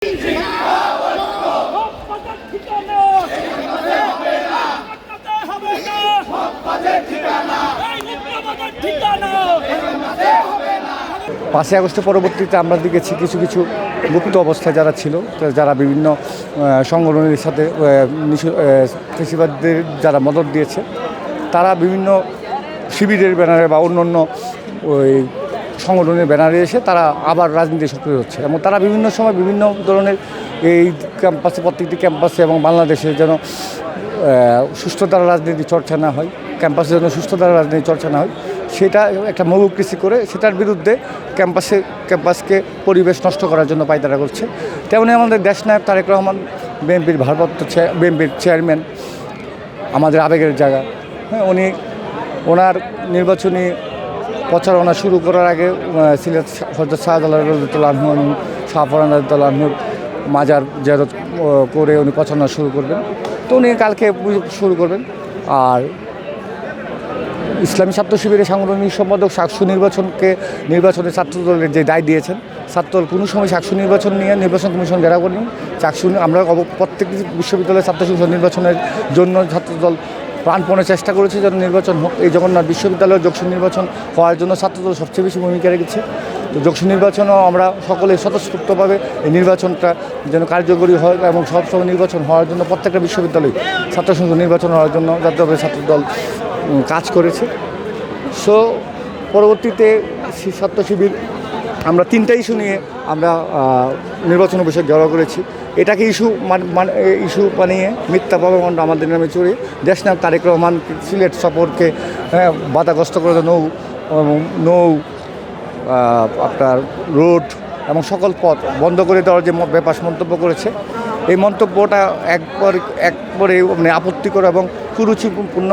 5ই আগস্টের পরবর্তীতে আমরা দেখেছি কিছু কিছু গুপ্ত অবস্থায় যারা ছিল, যারা বিভিন্ন সংগঠনের সাথে কৃষিবাদদের যারা মদত দিয়েছে, তারা বিভিন্ন শিবিরের ব্যানারে বা অন্য ওই সংগঠনের ব্যানারে এসে তারা আবার রাজনীতি সক্রিয় হচ্ছে এবং তারা বিভিন্ন সময় বিভিন্ন ধরনের এই ক্যাম্পাসে, প্রত্যেকটি ক্যাম্পাসে এবং বাংলাদেশে যেন সুস্থতার রাজনীতি চর্চা না হয়, ক্যাম্পাসে যেন সুস্থতার রাজনীতি চর্চা না হয়, সেটা একটা মৌলকৃষি করে সেটার বিরুদ্ধে ক্যাম্পাসকে পরিবেশ নষ্ট করার জন্য পায়তারা করছে। তেমনি আমাদের দেশনায়ক তারেক রহমান, বিএনপির ভারপ্রাপ্ত বিএনপির চেয়ারম্যান, আমাদের আবেগের জায়গা, হ্যাঁ, ওনার নির্বাচনী প্রচারণা শুরু করার আগে সিলেট হযরত শাহজালাল রাদিয়াল্লাহু আনহু, শাহপরান রাদিয়াল্লাহু আনহুর মাজার জিয়ারত করে উনি প্রচারণা শুরু করবেন। তো উনি কালকে শুরু করবেন। আর ইসলামী ছাত্র শিবিরের সাংগঠনিক সম্পাদক সাকসু নির্বাচনে ছাত্রদলের যে দায় দিয়েছেন, ছাত্রদল কোনো সময় সাকসু নির্বাচন নিয়ে নির্বাচন কমিশন ঘেরাও করেনি। আমরা প্রত্যেক বিশ্ববিদ্যালয়ের ছাত্র সংসদ নির্বাচনের জন্য ছাত্রদল প্রাণপণে চেষ্টা করেছে যেন নির্বাচন হোক। এই জগন্নাথ বিশ্ববিদ্যালয়ের যৌক্তিক নির্বাচন হওয়ার জন্য ছাত্রদল সবচেয়ে বেশি ভূমিকা রেখেছে। তো যৌক্তিক নির্বাচনও আমরা সকলে স্বতঃস্ফূর্তভাবে এই নির্বাচনটা যেন কার্যকরী হয় এবং সবসময় নির্বাচন হওয়ার জন্য প্রত্যেকটা বিশ্ববিদ্যালয়ে ছাত্র সংসদ নির্বাচন হওয়ার জন্য জাতীয়ভাবে ছাত্রদল কাজ করেছে। সো পরবর্তীতে ছাত্র শিবির আমরা 3টা ইস্যু নিয়ে আমরা নির্বাচন বিষয়ে ঘেরাও করেছি। এটাকে ইস্যু বানিয়ে মিথ্যা প্রভাবণ্ড আমাদের নামে চড়িয়ে দেশনায়ক তারেক রহমান সিলেট সফরকে বাধাগ্রস্ত করে নৌ আপনার রোড এবং সকল পথ বন্ধ করে দেওয়ার যে ব্যাপার মন্তব্য করেছে, এই মন্তব্যটা একবারে মানে আপত্তিকর এবং কুরুচিপূর্ণ।